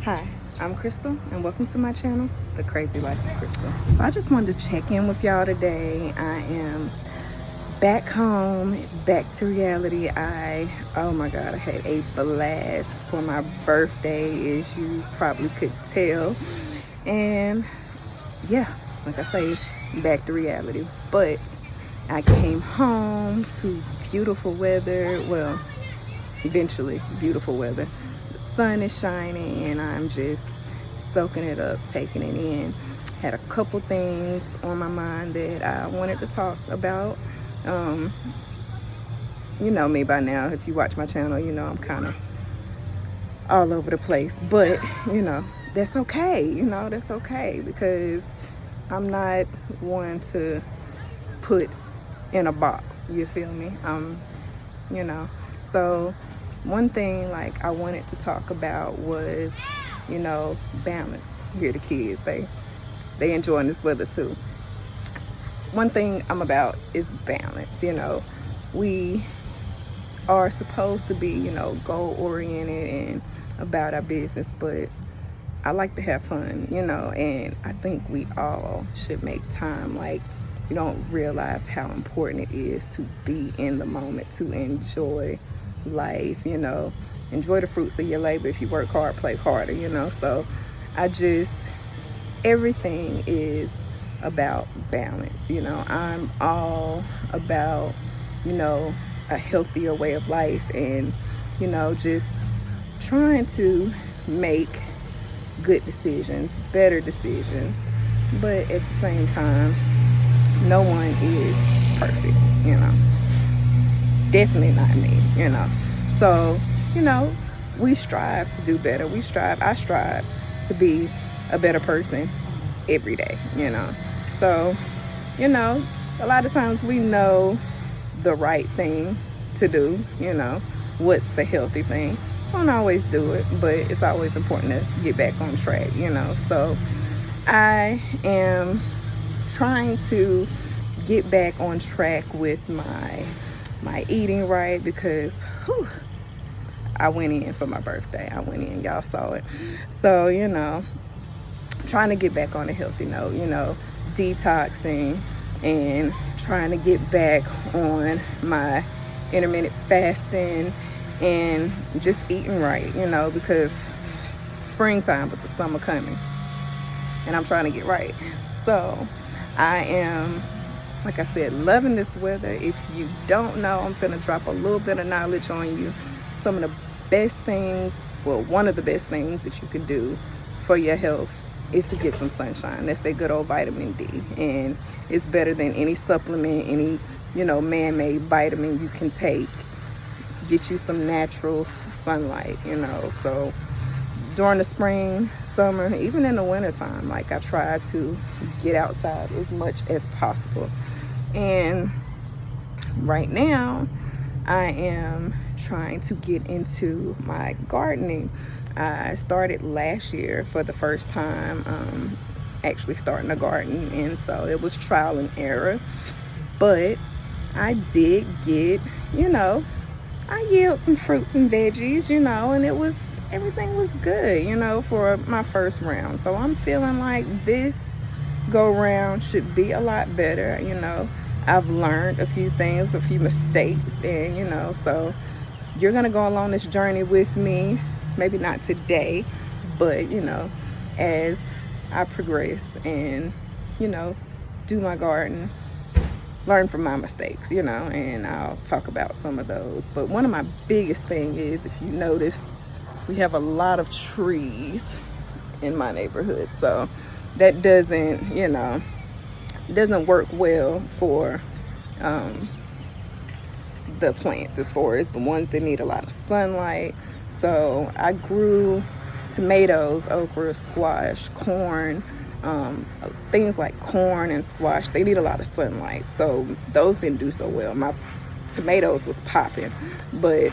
Hi, I'm Crystal, and welcome to my channel, The Crazy Life of Crystal. So I just wanted to check in with y'all today. I am back home. It's back to reality. Oh my God, I had a blast for my birthday, as you probably could tell. And yeah, like I say, it's back to reality. But I came home to beautiful weather. Well, eventually beautiful weather. The sun is shining and I'm just soaking it up, taking it in. Had a couple things on my mind that I wanted to talk about. You know me by now. If you watch my channel, you know I'm kind of all over the place, but that's okay. That's okay, because I'm not one to put in a box, you feel me? you know so one thing like I wanted to talk about was balance. Here the kids, they enjoying this weather too. One thing I'm about is balance. We are supposed to be goal oriented and about our business, but I like to have fun, and I think we all should make time. Like, you don't realize how important it is to be in the moment, to enjoy life, enjoy the fruits of your labor. If you work hard, play harder, so everything is about balance. I'm all about, a healthier way of life, and, just trying to make good decisions, better decisions. But at the same time, no one is perfect, definitely not me. So, we strive to do better. I strive to be a better person every day, So, a lot of times we know the right thing to do, what's the healthy thing. Don't always do it, but it's always important to get back on track, So I am trying to get back on track with my eating right, because I went in for my birthday. Y'all saw it. So, trying to get back on a healthy note, detoxing and trying to get back on my intermittent fasting and just eating right, because springtime, but the summer coming, and I'm trying to get right. So I am, like I said, loving this weather. If you don't know, I'm gonna drop a little bit of knowledge on you. Some of the best things, well, one of the best things that you can do for your health is to get some sunshine. That's that good old vitamin D, and it's better than any supplement, any man-made vitamin you can take. Get you some natural sunlight, So during the spring, summer, even in the wintertime, like, I try to get outside as much as possible. And right now, I am trying to get into my gardening. I started last year for the first time, actually starting a garden, and so it was trial and error. But I did get, I yield some fruits and veggies, and everything was good, for my first round. So I'm feeling like this go round should be a lot better. I've learned a few things, a few mistakes, and, so you're going to go along this journey with me. Maybe not today, but, as I progress and, do my garden, learn from my mistakes, and I'll talk about some of those. But one of my biggest thing is, if you notice, we have a lot of trees in my neighborhood. So that doesn't work well for the plants, as far as the ones that need a lot of sunlight. So I grew tomatoes, okra, squash, corn, things like corn and squash. They need a lot of sunlight, so those didn't do so well. My tomatoes was popping, but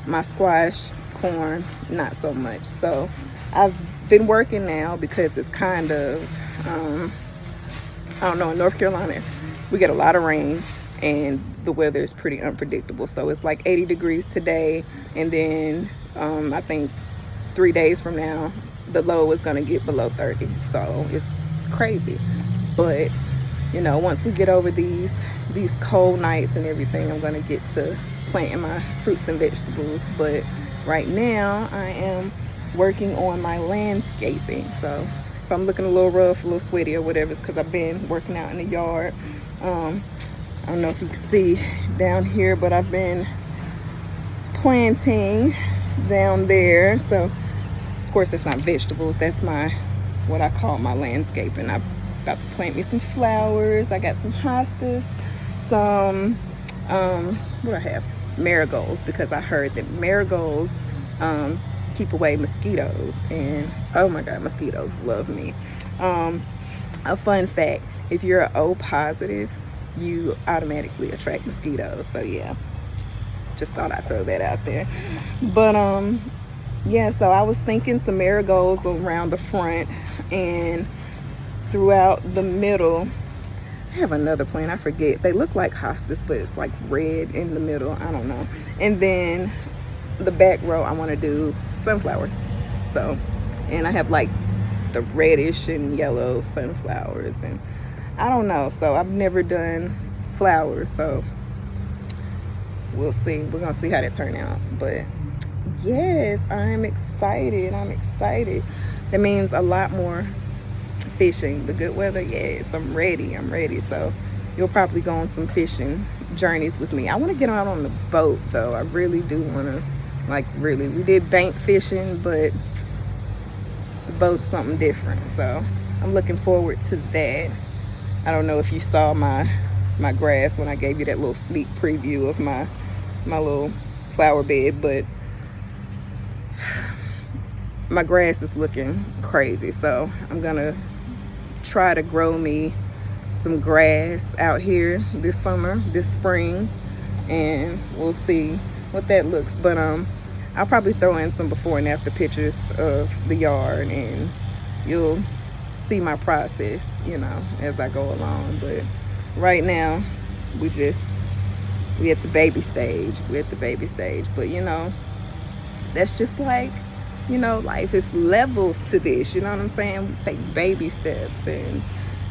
my squash, corn, not so much. So I've been working now, because it's kind of I don't know, in North Carolina we get a lot of rain and the weather is pretty unpredictable. So it's like 80 degrees today, and then I think 3 days from now the low is going to get below 30. So it's crazy. But, you know, once we get over these cold nights and everything, I'm going to get to planting my fruits and vegetables. But right now I am working on my landscaping. So if I'm looking a little rough, a little sweaty or whatever, it's because I've been working out in the yard. I don't know if you can see down here, but I've been planting down there. So of course that's not vegetables, that's what I call my landscaping. I'm about to plant me some flowers. I got some hostas, some what do I have, marigolds, because I heard that marigolds keep away mosquitoes, and oh my god, mosquitoes love me. A fun fact, if you're an O positive, you automatically attract mosquitoes. So yeah, just thought I'd throw that out there. But yeah, so I was thinking some marigolds around the front, and throughout the middle I have another plant, I forget, they look like hostas, but it's like red in the middle, I don't know. And then the back row I want to do sunflowers. So, and I have like the reddish and yellow sunflowers, and I don't know, so I've never done flowers, so we'll see. We're gonna see how that turn out. But yes, I'm excited. That means a lot more fishing. The good weather, yes, I'm ready. So you'll probably go on some fishing journeys with me. I want to get out on the boat though. I really do want to, like, really. We did bank fishing, but the boat's something different, so I'm looking forward to that. I don't know if you saw my grass when I gave you that little sneak preview of my little flower bed, but my grass is looking crazy, so I'm gonna try to grow me some grass out here this spring, and we'll see what that looks. But I'll probably throw in some before and after pictures of the yard, and you'll see my process, you know, as I go along. But right now we at the baby stage. But you know, that's just like, you know, life is levels to this, you know what I'm saying? We take baby steps, and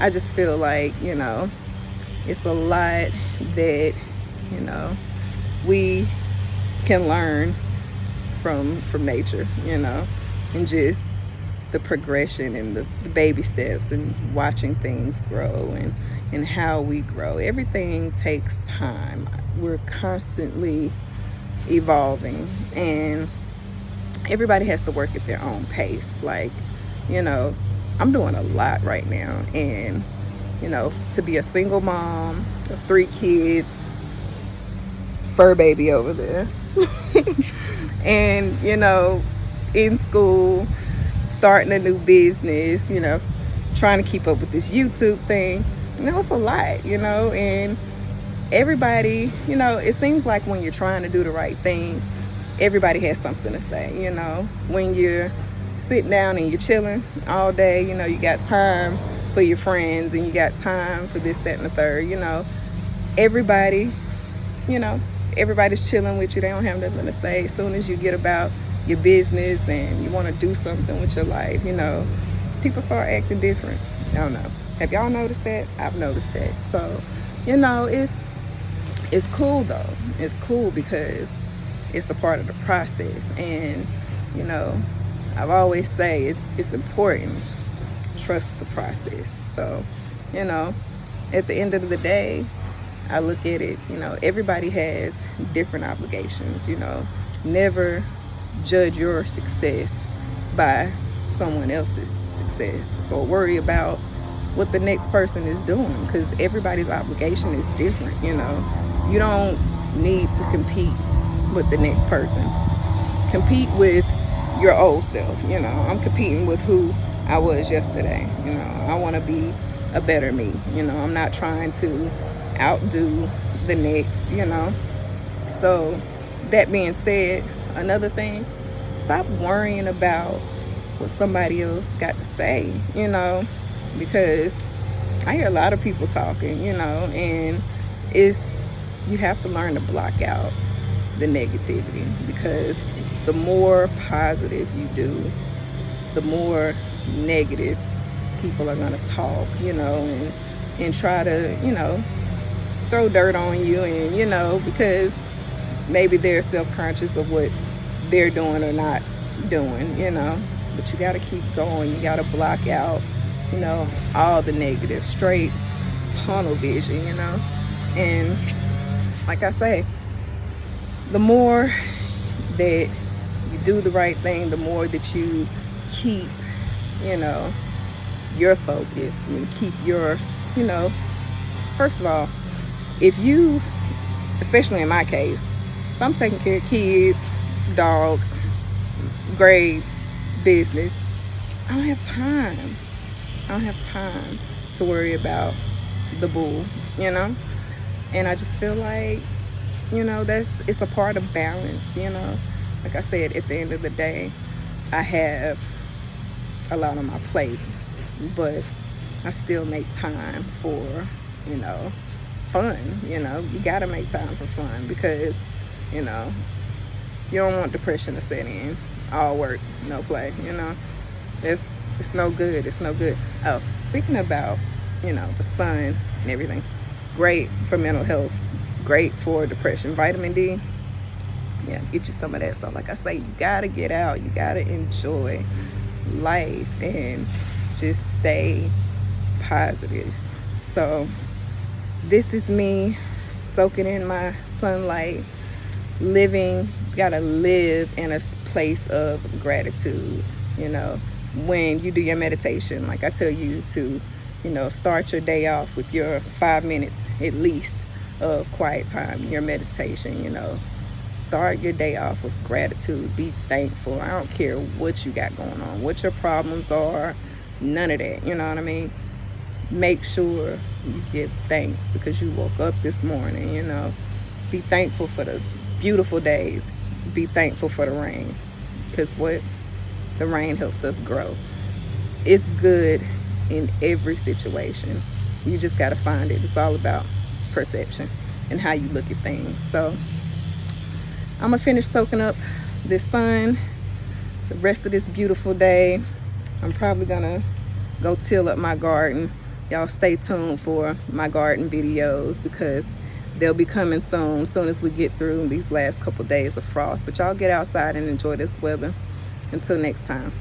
I just feel like, you know, it's a lot that, you know, we can learn from nature, you know, and just the progression and the baby steps and watching things grow and how we grow. Everything takes time. We're constantly evolving, and everybody has to work at their own pace. Like, you know, I'm doing a lot right now, and, you know, to be a single mom of 3 kids, fur baby over there, and, you know, in school, starting a new business, you know, trying to keep up with this YouTube thing, you know, it's a lot, you know. And everybody, you know, it seems like when you're trying to do the right thing, everybody has something to say, you know. When you're sitting down and you're chilling all day, you know, you got time for your friends, and you got time for this, that, and the third, you know. Everybody, you know, everybody's chilling with you. They don't have nothing to say. As soon as you get about your business and you want to do something with your life, you know, people start acting different. I don't know. Have y'all noticed that? I've noticed that. So, you know, it's cool though. It's cool because it's a part of the process. And, you know, I've always say it's important. Trust the process. So, you know, at the end of the day, I look at it, you know, everybody has different obligations, you know. Never judge your success by someone else's success, or worry about what the next person is doing, because everybody's obligation is different, you know. You don't need to compete with the next person. Compete with your old self, you know. I'm competing with who I was yesterday, you know. I want to be a better me, you know. I'm not trying to outdo the next, you know. So that being said, another thing, stop worrying about what somebody else got to say, you know, because I hear a lot of people talking, you know, and you have to learn to block out the negativity, because the more positive you do, the the more negative people are gonna talk, and try to, throw dirt on you, and, because maybe they're self-conscious of what they're doing or not doing. But you gotta keep going. You gotta block out, all the negative, straight tunnel vision, And like I say, the more that you do the right thing, the more that you keep, your focus and keep your, first of all, if you, especially in my case, if I'm taking care of kids, dog, grades, business, I don't have time. I don't have time to worry about the boo, And I just feel like, it's a part of balance, Like I said, at the end of the day, I have a lot on my plate, but I still make time for, fun, You gotta make time for fun because, you don't want depression to set in. All work, no play, It's no good. It's no good. Oh, speaking about, the sun and everything, great for mental health, great for depression. Vitamin D, yeah, get you some of that. So like I say, you gotta get out. You gotta enjoy life and just stay positive. So this is me soaking in my sunlight, living. You gotta live in a place of gratitude. When you do your meditation, like I tell you to, start your day off with your 5 minutes at least of quiet time, your meditation. Start your day off with gratitude. Be thankful. I don't care what you got going on, what your problems are, none of that. You know what I mean? Make sure you give thanks because you woke up this morning. Be thankful for the beautiful days. Be thankful for the rain because the rain helps us grow. It's good in every situation. You just got to find it. It's all about perception and how you look at things. So I'm going to finish soaking up this sun the rest of this beautiful day. I'm probably going to go till up my garden. Y'all stay tuned for my garden videos because they'll be coming soon as we get through these last couple days of frost. But y'all get outside and enjoy this weather. Until next time.